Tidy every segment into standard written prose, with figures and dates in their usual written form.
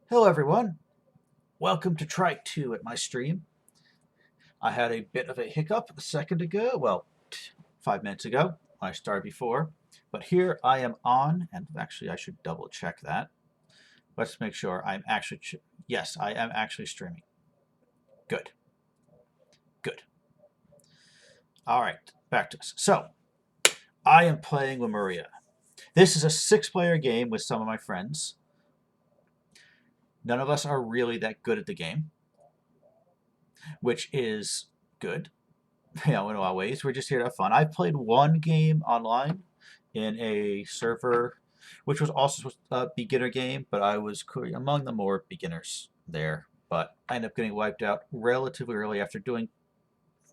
Hello everyone, welcome to Trike 2 at my stream. I had a bit of a hiccup a second ago, well, 5 minutes ago. I started before, but here I am on, and actually I should double check that. Let's make sure I'm actually, yes, I am actually streaming. Good, good. All right, back to this. So, I am playing Lemuria. This is a 6-player game with some of my friends. None of us are really that good at the game, which is good. In a lot of ways. We're just here to have fun. I played one game online in a server, which was also a beginner game, but I was among the more beginners there. But I ended up getting wiped out relatively early after doing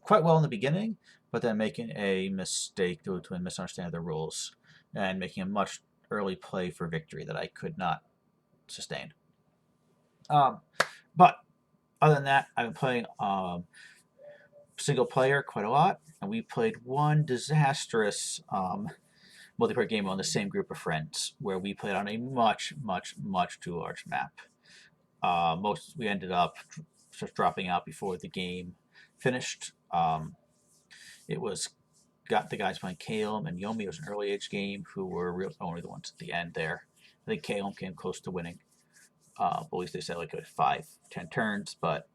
quite well in the beginning, but then making a mistake due to a misunderstanding of the rules and making a much early play for victory that I could not sustain. But other than that, I've been playing single player quite a lot, and we played one disastrous multiplayer game on the same group of friends where we played on a much too large map. We ended up just dropping out before the game finished. It was got the guys playing Calum and Yomi. It was an early age game who were only the ones at the end there. I think Calum came close to winning. At least they said like 5-10 turns, but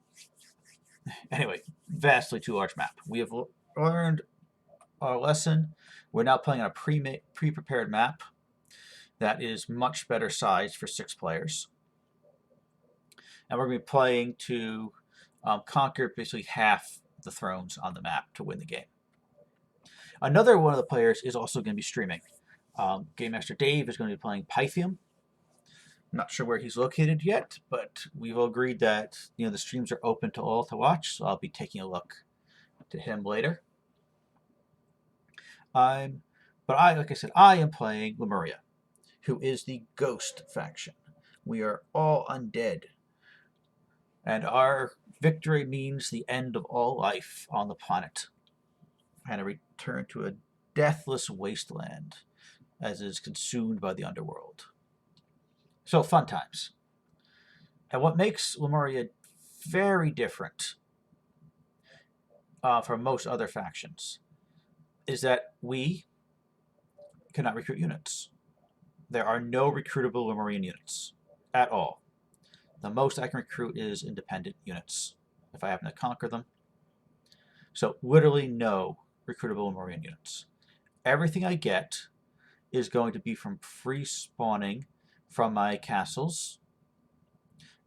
anyway, vastly too large map. We have learned our lesson. We're now playing on a pre-prepared map that is much better sized for 6 players. And we're going to be playing to conquer basically half the thrones on the map to win the game. Another one of the players is also going to be streaming. Game Master Dave is going to be playing Pythium. I'm not sure where he's located yet, but we've all agreed that the streams are open to all to watch, so I'll be taking a look to him later. Like I said, I am playing Lemuria, who is the ghost faction. We are all undead, and our victory means the end of all life on the planet, and a return to a deathless wasteland as it is consumed by the underworld. So, fun times. And what makes Lemuria very different from most other factions is that we cannot recruit units. There are no recruitable Lemurian units at all. The most I can recruit is independent units if I happen to conquer them. So literally no recruitable Lemurian units. Everything I get is going to be from free spawning from my castles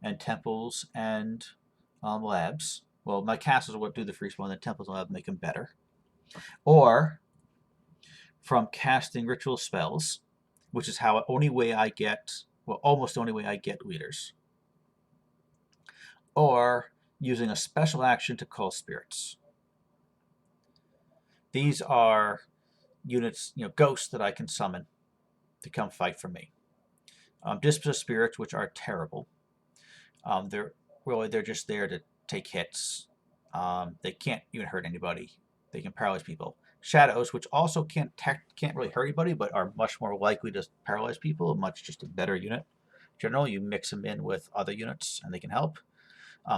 and temples and labs. Well, my castles are what do the free spawn, and the temples and labs make them better. Or from casting ritual spells, which is how almost the only way I get leaders. Or using a special action to call spirits. These are units, ghosts that I can summon to come fight for me. Dispossessed spirits, which are terrible. They're just there to take hits. They can't even hurt anybody. They can paralyze people. Shadows, which also can't really hurt anybody, but are much more likely to paralyze people. Just a better unit. Generally, you mix them in with other units, and they can help.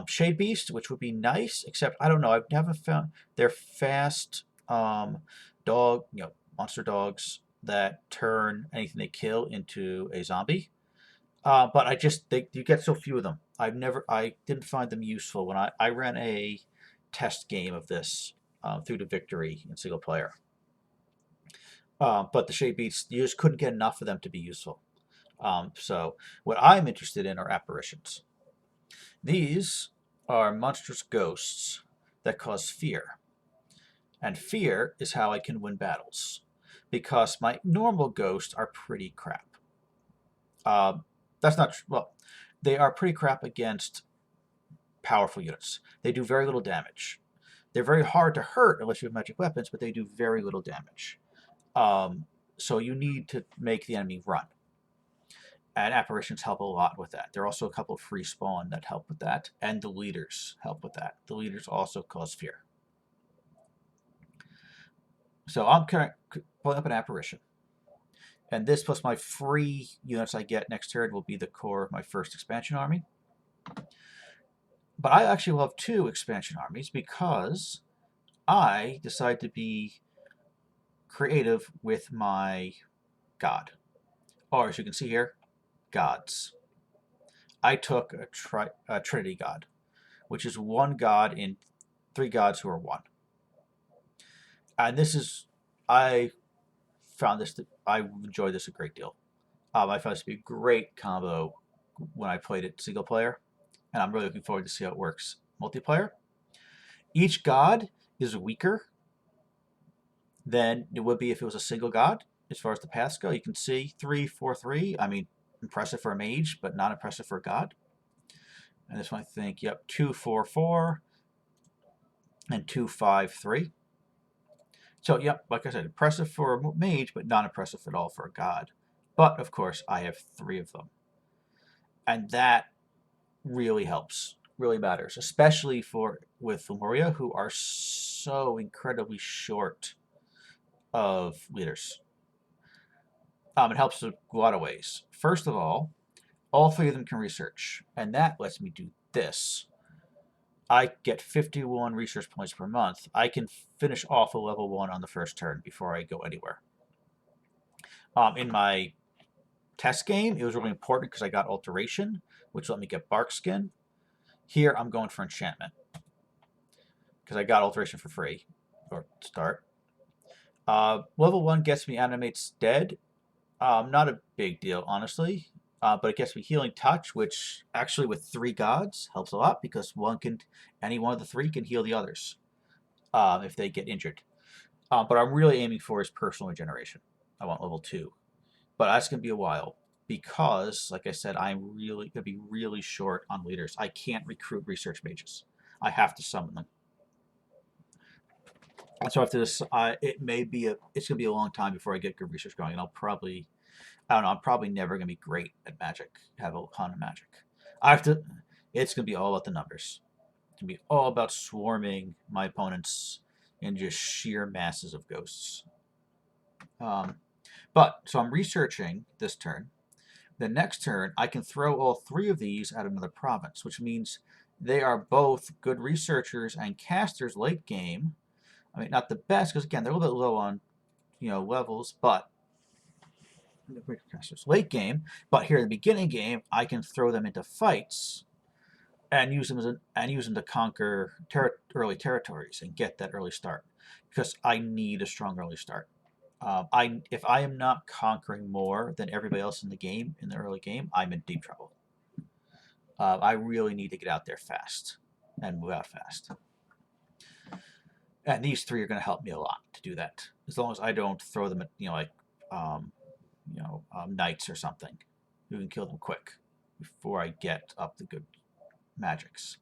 Shade Beast, which would be nice, except I don't know. I've never found they're fast monster dogs that turn anything they kill into a zombie. But you get so few of them. I didn't find them useful when I ran a test game of this through to victory in single player. But the Shade Beasts, you just couldn't get enough of them to be useful. So what I'm interested in are apparitions. These are monstrous ghosts that cause fear. And fear is how I can win battles. Because my normal ghosts are pretty crap. That's not true. Well, they are pretty crap against powerful units. They do very little damage. They're very hard to hurt unless you have magic weapons, but they do very little damage. So you need to make the enemy run. And apparitions help a lot with that. There are also a couple of free spawn that help with that, and the leaders help with that. The leaders also cause fear. So I'm pulling up an apparition. And this plus my free units I get next turn will be the core of my first expansion army. But I actually will have 2 expansion armies because I decide to be creative with my god. Or as you can see here, gods. I took a Trinity god, which is 1 god in 3 gods who are 1. And this is, I found this, I enjoyed this a great deal. I found this to be a great combo when I played it single player, and I'm really looking forward to see how it works multiplayer. Each god is weaker than it would be if it was a single god as far as the paths go. You can see 3, 4, 3. I mean, impressive for a mage, but not impressive for a god. And this one, I think, yep, 2, 4, 4, and 2, 5, 3. So, yep, like I said, impressive for a mage, but not impressive at all for a god. But, of course, I have 3 of them. And that really helps, really matters, especially with Lemuria, who are so incredibly short of leaders. It helps in a lot of ways. First of all 3 of them can research, and that lets me do this. I get 51 research points per month. I can finish off a level 1 on the first turn before I go anywhere. In my test game, it was really important because I got Alteration, which let me get Bark Skin. Here, I'm going for Enchantment because I got Alteration for free, or start. Level 1 gets me Animates Dead. Not a big deal, honestly. But it gets me Healing Touch, which actually with 3 gods helps a lot because any one of the 3 can heal the others if they get injured. But I'm really aiming for his personal regeneration. I want level 2. But that's going to be a while because, like I said, I'm really going to be really short on leaders. I can't recruit research mages. I have to summon them. And so after this, it's going to be a long time before I get good research going, and I don't know, I'm probably never going to be great at magic, have a ton of magic. It's going to be all about the numbers. It's going to be all about swarming my opponents in just sheer masses of ghosts. So I'm researching this turn. The next turn, I can throw all 3 of these at another province, which means they are both good researchers and casters late game. I mean, not the best, because again, they're a little bit low on, levels, but late game. But here in the beginning game, I can throw them into fights and use them to conquer early territories and get that early start, because I need a strong early start. If I am not conquering more than everybody else in the game in the early game, I'm in deep trouble. I really need to get out there fast and move out fast. And these 3 are going to help me a lot to do that, as long as I don't throw them at knights or something who can kill them quick before I get up the good magics.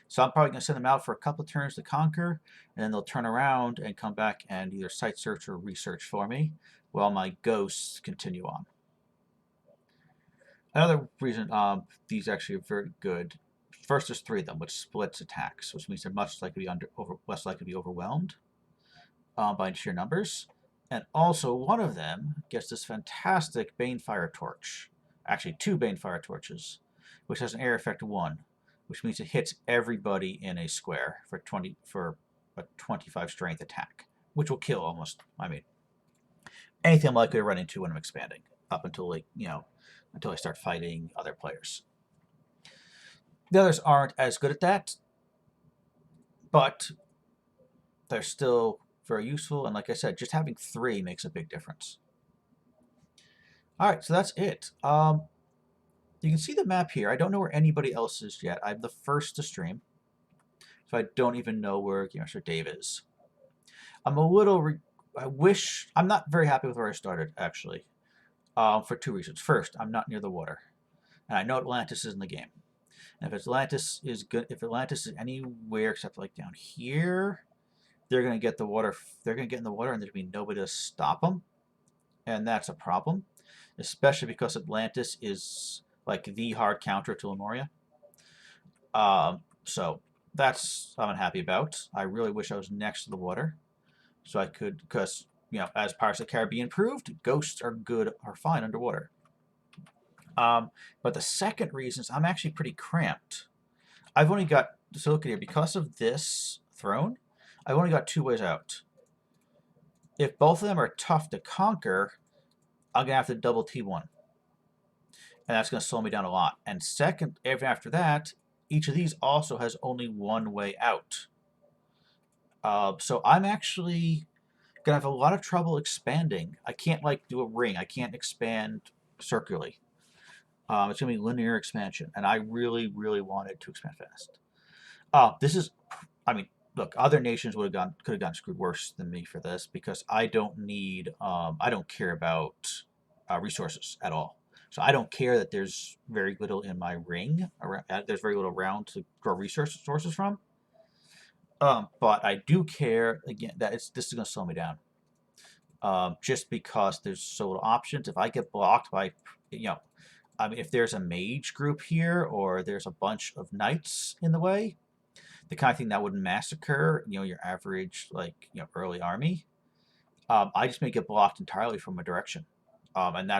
So I'm probably going to send them out for a couple of turns to conquer, and then they'll turn around and come back and either site search or research for me while my ghosts continue on. Another reason these actually are very good. First, there's 3 of them, which splits attacks, which means they're less likely to be overwhelmed by sheer numbers. And also, one of them gets this fantastic Banefire Torch. Actually, 2 Banefire Torches, which has an area effect of 1, which means it hits everybody in a square for a 25 strength attack, which will kill anything I'm likely to run into when I'm expanding, up until until I start fighting other players. The others aren't as good at that, but they're still very useful, and like I said, just having 3 makes a big difference. Alright, so that's it. You can see the map here. I don't know where anybody else is yet. I'm the first to stream, so I don't even know where Game Master Dave is. I'm not very happy with where I started, actually, for 2 reasons. First, I'm not near the water, and I know Atlantis is in the game. And if Atlantis is anywhere except like down here, they're going to get the water. They're going to get in the water, and there's going to be nobody to stop them, and that's a problem, especially because Atlantis is like the hard counter to Lemuria. So that's I'm unhappy about. I really wish I was next to the water, so I could, because as Pirates of the Caribbean proved, ghosts are fine underwater. But the second reason is I'm actually pretty cramped. I've only got, so look at here, because of this throne, I've only got 2 ways out. If both of them are tough to conquer, I'm going to have to double T1. And that's going to slow me down a lot. And second, even after that, each of these also has only 1 way out. So I'm actually going to have a lot of trouble expanding. I can't do a ring. I can't expand circularly. It's going to be linear expansion. And I really, really wanted to expand fast. This is, I mean, look, other nations could have gotten screwed worse than me for this, because I don't care about resources at all. So I don't care that there's very little in my ring. There's very little around to grow resources from. But I do care, again, that this is going to slow me down. Just because there's so little options. If I get blocked by, if there's a mage group here, or there's a bunch of knights in the way, the kind of thing that would massacre, your average, early army, I just may get blocked entirely from a direction. And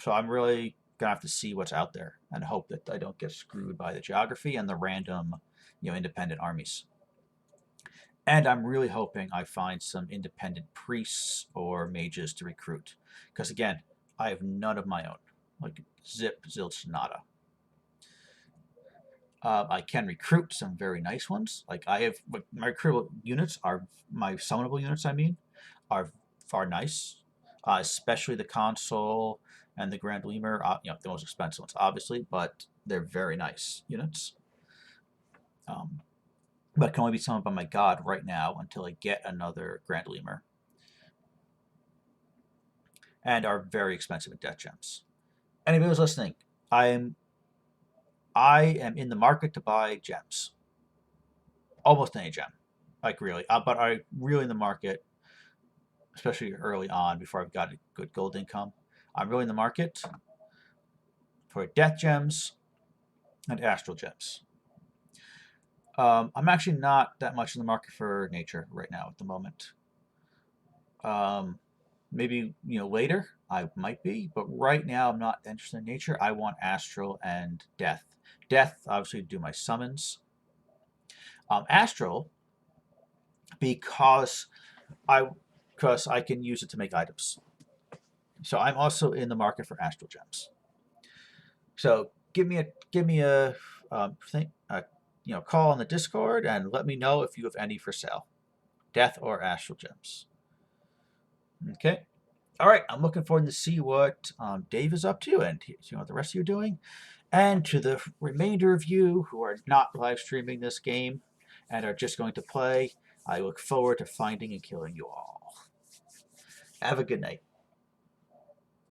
I'm really gonna have to see what's out there and hope that I don't get screwed by the geography and the random, independent armies. And I'm really hoping I find some independent priests or mages to recruit, because again, I have none of my own, zip, zilch, nada. I can recruit some very nice ones. I have my recruitable units my summonable units. Are far nice, especially the console and the Grand Lemur. The most expensive ones, obviously, but they're very nice units. But it can only be summoned by my god right now until I get another Grand Lemur, and are very expensive in death gems. Anybody who's listening, I am in the market to buy gems. Almost any gem, really. But I'm really in the market, especially early on before I've got a good gold income. I'm really in the market for death gems and astral gems. I'm actually not that much in the market for nature right now at the moment. Maybe later I might be, but right now I'm not interested in nature. I want astral and death. Death, obviously, do my summons. Astral, because I can use it to make items. So I'm also in the market for astral gems. So give me a call on the Discord and let me know if you have any for sale, death or astral gems. Okay. All right. I'm looking forward to see what Dave is up to and what the rest of you are doing. And to the remainder of you who are not live streaming this game and are just going to play, I look forward to finding and killing you all. Have a good night.